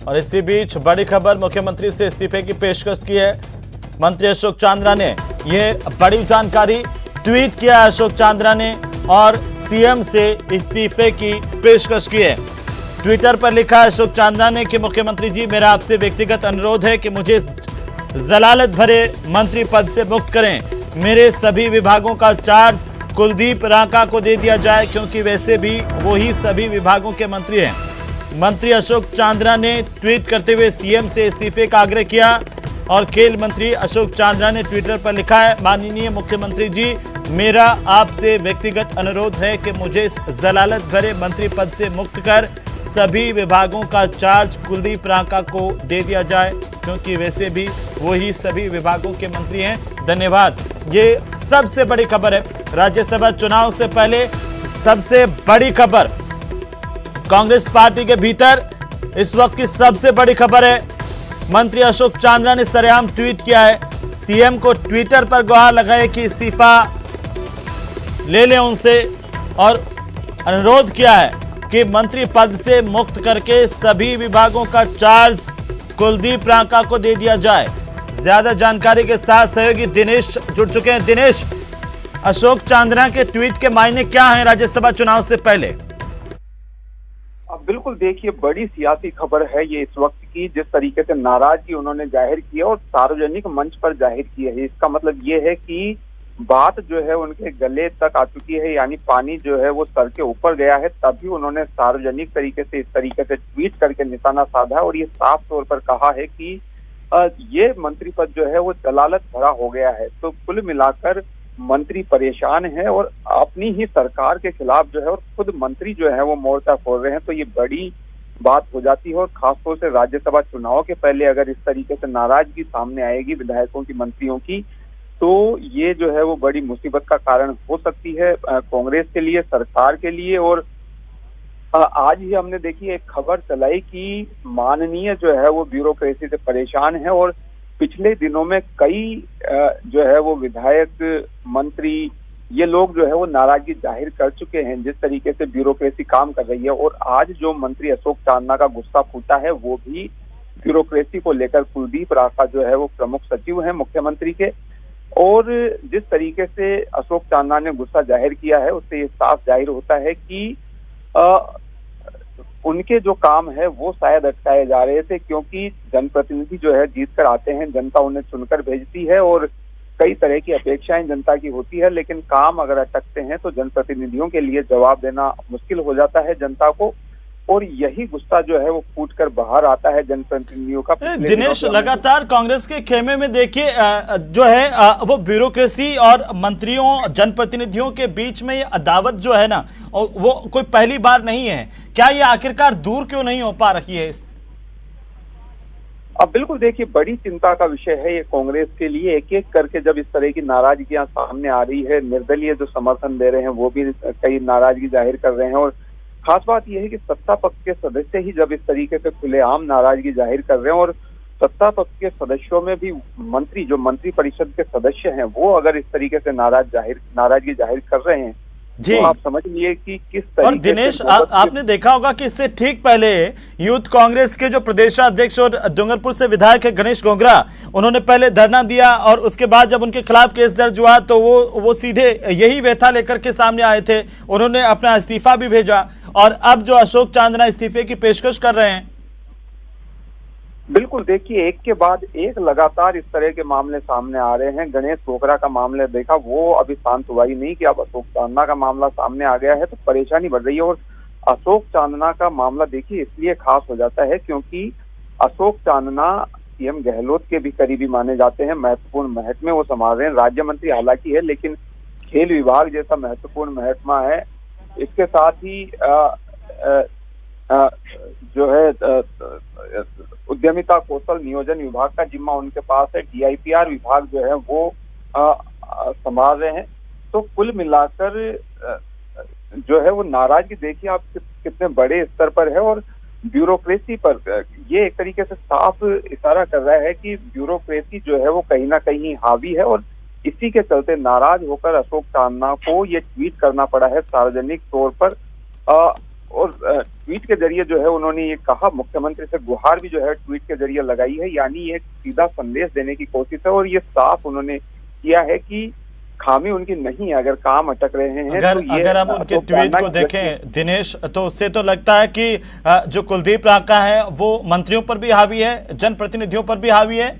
और इसी बीच बड़ी खबर, मुख्यमंत्री से इस्तीफे की पेशकश की है मंत्री अशोक चांद्रा ने। ये बड़ी जानकारी ट्वीट किया अशोक चांद्रा ने और सीएम से इस्तीफे की पेशकश की है। ट्विटर पर लिखा अशोक चांद्रा ने कि मुख्यमंत्री जी, मेरा आपसे व्यक्तिगत अनुरोध है कि मुझे जलालत भरे मंत्री पद से मुक्त करें। मेरे सभी विभागों का चार्ज कुलदीप रांका को दे दिया जाए, क्योंकि वैसे भी वो ही सभी विभागों के मंत्री हैं। मंत्री अशोक चांद्रा ने ट्वीट करते हुए सीएम से इस्तीफे का आग्रह किया और खेल मंत्री अशोक चांद्रा ने ट्विटर पर लिखा है, माननीय मुख्यमंत्री जी, मेरा आपसे व्यक्तिगत अनुरोध है कि मुझे जलालत भरे मंत्री पद से मुक्त कर सभी विभागों का चार्ज कुलदीप रांका को दे दिया जाए, क्योंकि वैसे भी वही सभी विभागों के मंत्री हैं। धन्यवाद। ये सबसे बड़ी खबर है राज्यसभा चुनाव से पहले, सबसे बड़ी खबर कांग्रेस पार्टी के भीतर इस वक्त की सबसे बड़ी खबर है। मंत्री अशोक चांद्रा ने सरेआम ट्वीट किया है, सीएम को ट्विटर पर गुहार लगाए कि इस्तीफा ले लें उनसे, और अनुरोध किया है कि मंत्री पद से मुक्त करके सभी विभागों का चार्ज कुलदीप रांका को दे दिया जाए। ज्यादा जानकारी के साथ सहयोगी दिनेश जुड़ चुके हैं। दिनेश, अशोक चांद्रा के ट्वीट के मायने क्या हैं राज्यसभा चुनाव से पहले? अब बिल्कुल देखिए, बड़ी सियासी खबर है ये इस वक्त की। जिस तरीके से नाराजगी उन्होंने जाहिर की है और सार्वजनिक मंच पर जाहिर की है, इसका मतलब ये है कि बात जो है उनके गले तक आ चुकी है, यानी पानी जो है वो सर के ऊपर गया है। तभी उन्होंने सार्वजनिक तरीके से इस तरीके से ट्वीट करके निशाना साधा और ये साफ तौर पर कहा है कि ये मंत्री पद जो है वो जलालत भरा हो गया है। तो कुल मिलाकर मंत्री परेशान है और अपनी ही सरकार के खिलाफ जो है और खुद मंत्री जो है वो मोर्चा खोल रहे हैं। तो ये बड़ी बात हो जाती है और खासतौर से राज्यसभा चुनाव के पहले अगर इस तरीके से नाराजगी सामने आएगी विधायकों की, मंत्रियों की, तो ये जो है वो बड़ी मुसीबत का कारण हो सकती है कांग्रेस के लिए, सरकार के लिए। और आज ही हमने देखी एक खबर चलाई कि माननीय जो है वो ब्यूरोक्रेसी से परेशान है और पिछले दिनों में कई जो है वो विधायक, मंत्री, ये लोग जो है वो नाराजगी जाहिर कर चुके हैं जिस तरीके से ब्यूरोक्रेसी काम कर रही है। और आज जो मंत्री अशोक चांद्रा का गुस्सा फूटा है वो भी ब्यूरोक्रेसी को लेकर। कुलदीप रांका जो है वो प्रमुख सचिव हैं मुख्यमंत्री के, और जिस तरीके से अशोक चांद्रा ने गुस्सा जाहिर किया है उससे ये साफ जाहिर होता है कि उनके जो काम है वो शायद अटकाए जा रहे थे, क्योंकि जनप्रतिनिधि जो है जीत कर आते हैं, जनता उन्हें चुनकर भेजती है और कई तरह की अपेक्षाएं जनता की होती है, लेकिन काम अगर अटकते हैं तो जनप्रतिनिधियों के लिए जवाब देना मुश्किल हो जाता है जनता को, और यही गुस्सा जो है वो फूट कर बाहर आता है जनप्रतिनिधियों का। दिनेश, लगातार कांग्रेस के खेमे में देखिए जो है वो ब्यूरोक्रेसी और मंत्रियों, जनप्रतिनिधियों के बीच में ये अदावत जो है ना, और वो कोई पहली बार नहीं है। क्या ये आखिरकार दूर क्यों नहीं हो पा रही है? अब बिल्कुल देखिए, बड़ी चिंता का विषय है ये कांग्रेस के लिए। एक एक करके जब इस तरह की नाराजगियां सामने आ रही है, निर्दलीय जो समर्थन दे रहे हैं वो भी कई नाराजगी जाहिर कर रहे हैं, और खास बात यह है कि सत्ता पक्ष के सदस्य ही जब इस तरीके से खुलेआम नाराजगी जाहिर कर रहे हैं और सत्ता पक्ष के सदस्यों में भी मंत्री, जो मंत्री परिषद के सदस्य हैं, वो अगर इस तरीके से नाराजगी जाहिर कर रहे हैं जी, तो आप समझिए कि किस तरीके। और दिनेश, आपने देखा होगा कि इससे ठीक पहले यूथ कांग्रेस के जो प्रदेशाध्यक्ष और डूंगरपुर से विधायक है गणेश गोंगरा, उन्होंने पहले धरना दिया और उसके बाद जब उनके खिलाफ केस दर्ज हुआ तो वो सीधे यही व्यथा लेकर के सामने आए थे। उन्होंने अपना इस्तीफा भी भेजा और अब जो अशोक चांद्रा इस्तीफे की पेशकश कर रहे हैं। बिल्कुल देखिए, एक के बाद एक लगातार इस तरह के मामले सामने आ रहे हैं। गणेश गोगरा का मामला देखा, वो अभी शांत हुआ ही नहीं कि अब अशोक चांद्रा का मामला सामने आ गया है तो परेशानी बढ़ रही है। और अशोक चांद्रा का मामला देखिए इसलिए खास हो जाता है क्योंकि अशोक चांद्रा सीएम गहलोत के भी करीबी माने जाते हैं, महत्वपूर्ण महकमे वो संभाल रहे हैं। राज्य मंत्री हालांकि है, लेकिन खेल विभाग जैसा महत्वपूर्ण महकमा है। इसके साथ ही जो है उद्यमिता कौशल नियोजन विभाग का जिम्मा उनके पास है। डीआईपीआर विभाग जो है वो संभाल रहे हैं। तो कुल मिलाकर जो है वो नाराजगी देखिए आप कितने बड़े स्तर पर है, और ब्यूरोक्रेसी पर ये एक तरीके से साफ इशारा कर रहा है कि ब्यूरोक्रेसी जो है वो कहीं ना कहीं हावी है, और इसी के चलते नाराज होकर अशोक चांद्रा को ये ट्वीट करना पड़ा है सार्वजनिक तौर पर। और और ट्वीट के जरिए जो है उन्होंने ये कहा, मुख्यमंत्री से गुहार भी जो है ट्वीट के जरिए लगाई है, यानी ये सीधा संदेश देने की कोशिश है और ये साफ उन्होंने किया है कि खामी उनकी नहीं है, अगर काम अटक रहे हैं अगर हम उनके ट्वीट को देखें दिनेश, तो उससे तो लगता है कि जो कुलदीप रांका है वो मंत्रियों पर भी हावी है, जनप्रतिनिधियों पर भी हावी है।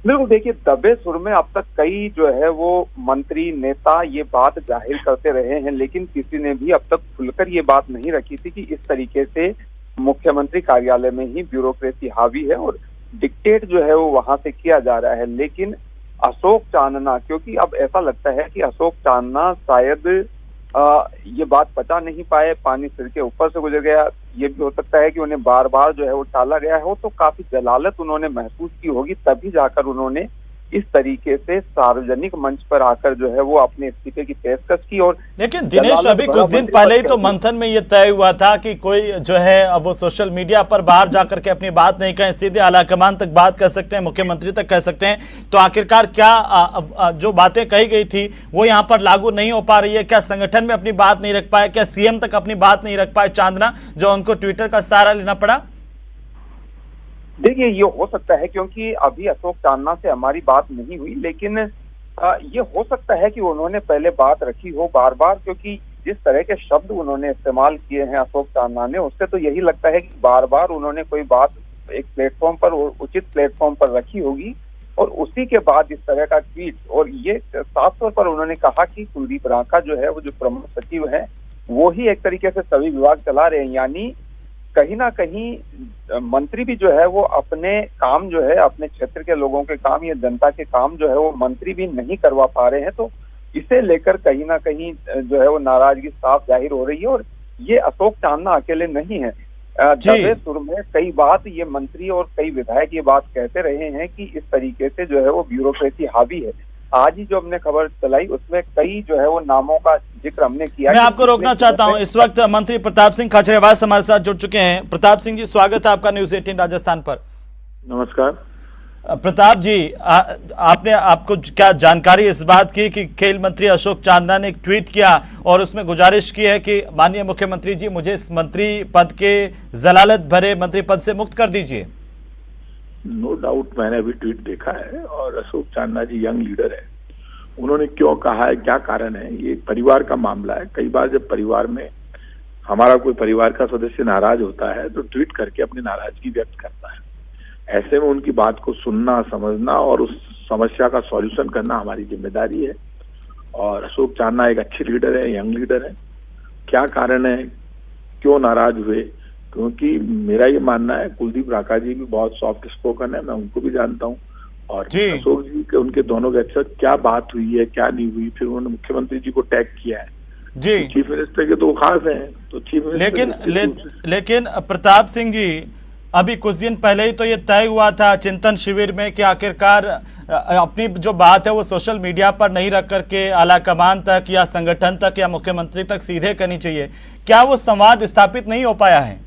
बिल्कुल, देखिए दबे सुर में अब तक कई जो है वो मंत्री नेता ये बात जाहिर करते रहे हैं, लेकिन किसी ने भी अब तक खुलकर ये बात नहीं रखी थी कि इस तरीके से मुख्यमंत्री कार्यालय में ही ब्यूरोक्रेसी हावी है और डिक्टेट जो है वो वहां से किया जा रहा है। लेकिन अशोक चांदना, क्योंकि अब ऐसा लगता है कि अशोक चांदना शायद ये बात पचा नहीं पाए, पानी सिर के ऊपर से गुजर गया, ये भी हो सकता है कि उन्हें बार बार जो है वो टाला गया हो, तो काफी जलालत उन्होंने महसूस की होगी, तभी जाकर उन्होंने इस तरीके से सार्वजनिक मंच पर आकर जो है वो अपने इस्तीफे की पेशकश की। और लेकिन दिनेश, अभी कुछ दिन पहले ही तो मंथन में ये तय हुआ था कि कोई जो है अब वो सोशल मीडिया पर बाहर जाकर के अपनी बात नहीं कहें, सीधे आलाकमान तक बात कर सकते हैं, मुख्यमंत्री तक कह सकते हैं। तो आखिरकार क्या जो बातें कही गई थी वो यहाँ पर लागू नहीं हो पा रही है? क्या संगठन में अपनी बात नहीं रख पाए? क्या सीएम तक अपनी बात नहीं रख पाए चांदना, जो उनको ट्विटर का सहारा लेना पड़ा? देखिए, ये हो सकता है क्योंकि अभी अशोक चांदना से हमारी बात नहीं हुई, लेकिन ये हो सकता है कि उन्होंने पहले बात रखी हो बार बार, क्योंकि जिस तरह के शब्द उन्होंने इस्तेमाल किए हैं अशोक चांदना ने, उससे तो यही लगता है कि बार बार उन्होंने कोई बात एक प्लेटफॉर्म पर, उचित प्लेटफॉर्म पर रखी होगी और उसी के बाद इस तरह का ट्वीट। और ये साफ तौर पर उन्होंने कहा कि कुलदीप रांका जो है वो जो प्रमुख सचिव है वो ही एक तरीके से सभी विभाग चला रहे हैं, यानी कहीं ना कहीं मंत्री भी जो है वो अपने काम जो है, अपने क्षेत्र के लोगों के काम या जनता के काम जो है वो मंत्री भी नहीं करवा पा रहे हैं। तो इसे लेकर कहीं ना कहीं जो है वो नाराजगी साफ जाहिर हो रही है। और ये अशोक चांदना अकेले नहीं है, दबे सुर में कई बात ये मंत्री और कई विधायक ये बात कहते रहे हैं कि इस तरीके से जो है वो ब्यूरोक्रेसी हावी है। आज ही जो हमने खबर चलाई उसमें कई जो है वो नामों का जिक्र हमने किया। मैं आपको रोकना चाहता हूं, इस वक्त मंत्री प्रताप सिंह खाचरियावास हमारे साथ जुड़ चुके हैं। प्रताप सिंह जी, स्वागत है आपका न्यूज 18 राजस्थान पर। नमस्कार प्रताप जी, आपको क्या जानकारी इस बात की कि खेल मंत्री अशोक चांदना ने एक ट्वीट किया और उसमें गुजारिश की है कि माननीय मुख्यमंत्री जी मुझे इस मंत्री पद के जलालत भरे मंत्री पद से मुक्त कर दीजिए? नो डाउट, मैंने अभी ट्वीट देखा है और अशोक चांदना जी यंग लीडर है, उन्होंने क्यों कहा है, क्या कारण है, ये परिवार का मामला है। कई बार जब परिवार में हमारा कोई परिवार का सदस्य नाराज होता है तो ट्वीट करके अपनी नाराजगी व्यक्त करता है। ऐसे में उनकी बात को सुनना, समझना और उस समस्या का सॉल्यूशन करना हमारी जिम्मेदारी है। और अशोक चांदना एक अच्छे लीडर है, यंग लीडर है। क्या कारण है, क्यों नाराज हुए? क्योंकि मेरा ये मानना है कुलदीप रांका जी भी बहुत सॉफ्ट स्पोकन है, मैं उनको भी जानता हूँ, और अशोक जी के उनके दोनों के अक्सर क्या बात हुई है क्या नहीं हुई, फिर उन्होंने मुख्यमंत्री जी को टैग किया है जी, तो चीफ मिनिस्टर के तो वो खास हैं, तो चीफ मिनिस्टर लेकिन प्रताप सिंह जी, अभी कुछ दिन पहले ही तो ये तय हुआ था चिंतन शिविर में कि आखिरकार अपनी जो बात है वो सोशल मीडिया पर नहीं रख करके आलाकमान तक या संगठन तक या मुख्यमंत्री तक सीधे करनी चाहिए। क्या वो संवाद स्थापित नहीं हो पाया है?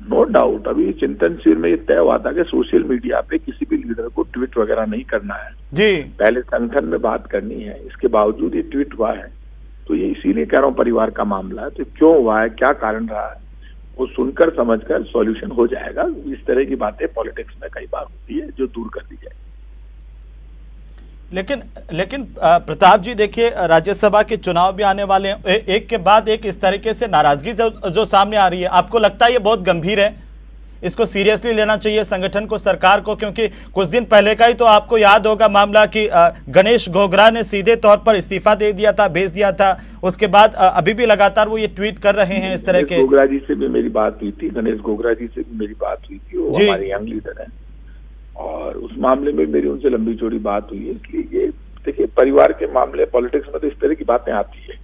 नो डाउट, अभी चिंतन शिविर में ये तय हुआ था कि सोशल मीडिया पे किसी भी लीडर को ट्वीट वगैरह नहीं करना है जी, पहले संगठन में बात करनी है। इसके बावजूद ये ट्वीट हुआ है, तो ये इसीलिए कह रहा हूँ परिवार का मामला है। तो क्यों हुआ है, क्या कारण रहा है, वो सुनकर समझकर सॉल्यूशन हो जाएगा। इस तरह की बातें पॉलिटिक्स में कई बार होती है जो दूर कर दी जाए। लेकिन प्रताप जी देखिए, राज्यसभा के चुनाव भी आने वाले हैं, एक के बाद एक इस तरीके से नाराजगी जो सामने आ रही है, आपको लगता है ये बहुत गंभीर है? इसको सीरियसली लेना चाहिए संगठन को, सरकार को? क्योंकि कुछ दिन पहले का ही तो आपको याद होगा मामला कि गणेश घोगरा ने सीधे तौर पर इस्तीफा दे दिया था, भेज दिया था। उसके बाद अभी भी लगातार वो ये ट्वीट कर रहे हैं इस तरह के। घोगरा जी से भी मेरी बात हुई थी, गणेश घोगरा जी से भी मेरी बात हुई थी, वो हमारे यंग लीडर है और उस मामले में मेरी उनसे लंबी चौड़ी बात हुई है। इसलिए ये देखिए, परिवार के मामले पॉलिटिक्स में तो इस तरह की बातें आती है।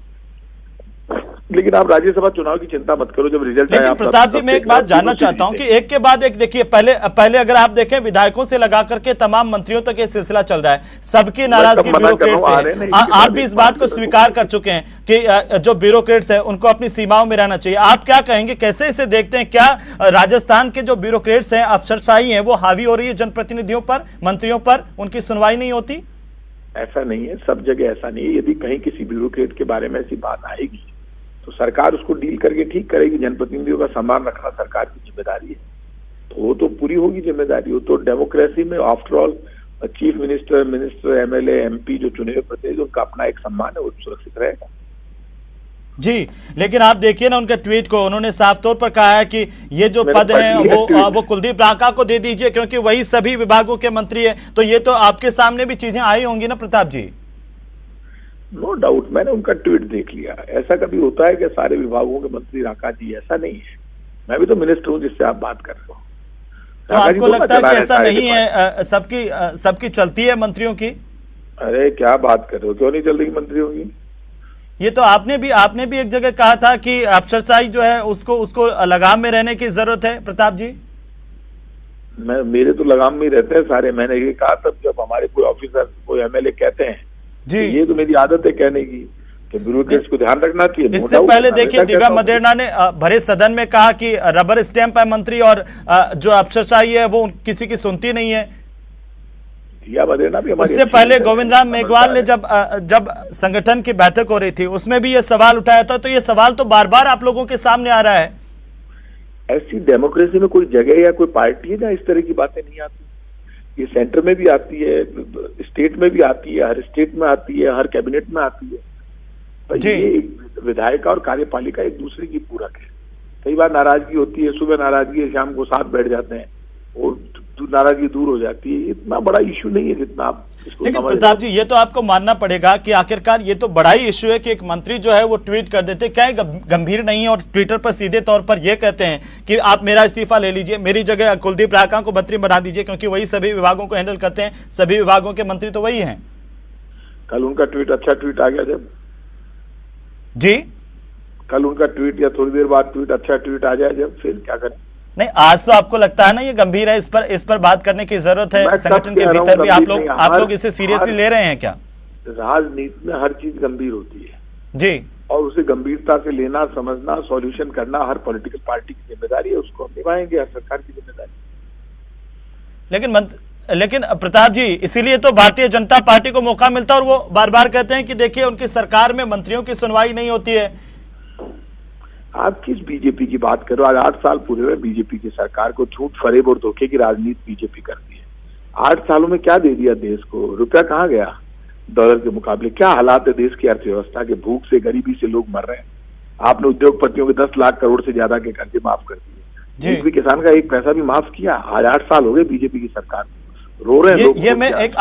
लेकिन आप राज्यसभा चुनाव की चिंता मत करो, जब रिजल्ट लेकिन प्रताप जी, मैं एक बात जानना चाहता हूं कि एक के बाद एक देखिए, पहले अगर आप देखें विधायकों से लगा करके तमाम मंत्रियों तक ये सिलसिला चल रहा है, सबकी नाराजगी ब्यूरोक्रेट से। आप भी इस बात को स्वीकार कर चुके हैं कि जो ब्यूरोक्रेट्स है उनको अपनी सीमाओं में रहना चाहिए। आप क्या कहेंगे, कैसे इसे देखते हैं? क्या राजस्थान के जो ब्यूरोक्रेट्स हैं, अफसरशाही है, वो हावी हो रही है जनप्रतिनिधियों पर, मंत्रियों पर, उनकी सुनवाई नहीं होती? ऐसा नहीं है, सब जगह ऐसा नहीं है। यदि कहीं किसी ब्यूरोक्रेट के बारे में ऐसी बात आएगी तो सरकार उसको डील करके ठीक करेगी। जनप्रतिनिधियों का सम्मान रखना सरकार की जिम्मेदारी है, तो वो तो पूरी होगी जिम्मेदारी। वो तो डेमोक्रेसी में after all chief minister, MLA, MP जो चुने हुए प्रतिनिधि, उनका अपना एक सम्मान है, वो सुरक्षित रहेगा। जी, लेकिन आप देखिए ना उनके ट्वीट को, उन्होंने साफ तौर पर कहा है कि ये जो पद है वो कुलदीप रांका को दे दीजिए क्योंकि वही सभी विभागों के मंत्री है। तो ये तो आपके सामने भी चीजें आई होंगी ना प्रताप जी? नो डाउट, मैंने उनका ट्वीट देख लिया। ऐसा कभी होता है कि सारे विभागों के मंत्री रांका जी? ऐसा नहीं है। मैं भी तो मिनिस्टर हूँ जिससे आप बात कर रहे हो। तो आपको लगता है कि ऐसा नहीं है? सबकी चलती है मंत्रियों की? अरे क्या बात कर रहे हो, क्यों नहीं चल रही मंत्रियों की? ये तो आपने भी एक जगह कहा था कि अफसरशाही जो है उसको लगाम में रहने की जरूरत है प्रताप जी। मेरे तो लगाम में ही रहते हैं सारे। मैंने ये कहा तब जब हमारे कोई ऑफिसर, कोई एमएलए कहते हैं जी, तो ये तो मेरी आदत है कहने की कि ब्यूरोक्रेट्स को ध्यान रखना चाहिए। इससे पहले देखिए दिव्या मदेरणा ने भरे सदन में कहा कि रबर स्टैंप है मंत्री और जो अफसरशाही है वो किसी की सुनती नहीं है। दिव्या मदेरणा भी हमारी। उससे पहले गोविंद राम मेघवाल ने जब संगठन की बैठक हो रही थी उसमें भी ये सवाल उठाया था। तो ये सवाल तो बार बार आप लोगों के सामने आ रहा है। ऐसी डेमोक्रेसी में कोई जगह या कोई पार्टी है जहाँ इस तरह की बातें नहीं आती? ये सेंटर में भी आती है, स्टेट में भी आती है, हर स्टेट में आती है, हर कैबिनेट में आती है। तो ये विधायक और कार्यपालिका एक दूसरे की पूरक है। कई बार नाराजगी होती है, सुबह नाराजगी है, शाम को साथ बैठ जाते हैं और नाराजगी दूर हो जाती है। इतना बड़ा इशू नहीं है जितना आप इसको। लेकिन प्रताप जी ये तो आपको मानना पड़ेगा कि आखिरकार ये तो बड़ा ही इशू है कि एक मंत्री जो है वो ट्वीट कर देते, क्या गंभीर नहीं है? और ट्विटर पर सीधे तौर पर ये कहते हैं कि आप मेरा इस्तीफा ले लीजिए, मेरी जगह कुलदीप रांका को मंत्री बना दीजिए क्योंकि वही सभी विभागों को हैंडल करते हैं, सभी विभागों के मंत्री तो वही हैं। कल उनका ट्वीट अच्छा ट्वीट आ गया जब जी, कल उनका ट्वीट या थोड़ी देर बाद ट्वीट अच्छा ट्वीट आ जाए जब, फिर क्या करें? नहीं, आज तो आपको लगता है ना ये गंभीर है, इस पर बात करने की जरूरत है। संगठन के भीतर भी आप लोग इसे सीरियसली ले रहे हैं क्या? राजनीति में हर चीज गंभीर होती है जी, और उसे गंभीरता से लेना, समझना, सॉल्यूशन करना हर पॉलिटिकल पार्टी की जिम्मेदारी है। उसको हम निभाएंगे, हर सरकार की जिम्मेदारी। लेकिन प्रताप जी इसीलिए तो भारतीय जनता पार्टी को मौका मिलता है और वो बार बार कहते हैं कि देखिए उनकी सरकार में मंत्रियों की सुनवाई नहीं होती है। आप किस बीजेपी की बात करो? आज 8 साल पूरे हुए बीजेपी की सरकार को। झूठ, फरेब और धोखे की राजनीति बीजेपी करती है। 8 सालों में क्या दे दिया देश को? रुपया कहाँ गया डॉलर के मुकाबले? क्या हालात है देश की अर्थव्यवस्था के? भूख से, गरीबी से लोग मर रहे हैं। आपने उद्योगपतियों के 10 लाख करोड़ से ज्यादा के कर्जे माफ कर दिए। किसान का एक पैसा भी माफ किया? आज 8 साल हो गए बीजेपी की सरकार, रो रहे हैं लोग। ये मैं एक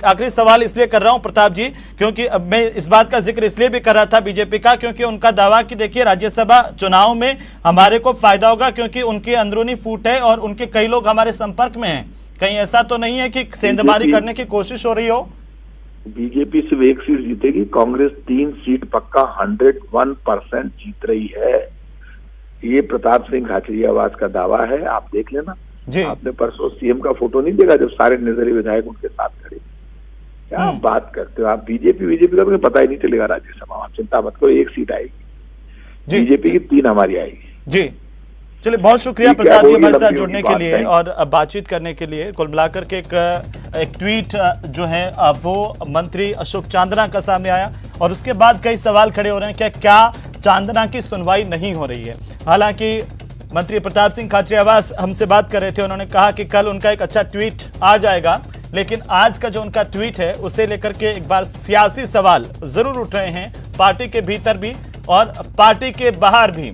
आखिरी सवाल इसलिए कर रहा हूं प्रताप जी, क्योंकि अब मैं इस बात का जिक्र इसलिए भी कर रहा था बीजेपी का, क्योंकि उनका दावा कि देखिए राज्यसभा चुनाव में हमारे को फायदा होगा क्योंकि उनकी अंदरूनी फूट है और उनके कई लोग हमारे संपर्क में हैं। कहीं ऐसा तो नहीं है कि सेंधमारी करने की कोशिश हो रही हो? बीजेपी सिर्फ एक सीट जीतेगी, कांग्रेस 3 सीट पक्का 101% जीत रही है। ये प्रताप सिंह खाचरियावास का दावा है, आप देख लेना। आपने परसों सीएम का फोटो नहीं देखा जब सारे निर्दलीय विधायक उनके साथ खड़े? क्या बात करते हो आप? बीजेपी का मुझे पता ही नहीं चलेगा राज्यसभा। आप चिंता मत करो, 1 सीट आएगी बीजेपी की, 3 हमारी आएगी। जी चलिए, बहुत शुक्रिया प्रताप जी हमारे साथ जुड़ने के लिए और बातचीत करने के लिए। कुल मिलाकर के एक ट्वीट जो है वो मंत्री अशोक चांदना का सामने आया और उसके बाद कई सवाल खड़े हो रहे हैं क्या चांदना की सुनवाई नहीं हो रही है। हालांकि मंत्री प्रताप सिंह खाचरियावास हमसे बात कर रहे थे, उन्होंने कहा कि कल उनका एक अच्छा ट्वीट आ जाएगा, लेकिन आज का जो उनका ट्वीट है उसे लेकर के एक बार सियासी सवाल जरूर उठ रहे हैं पार्टी के भीतर भी और पार्टी के बाहर भी।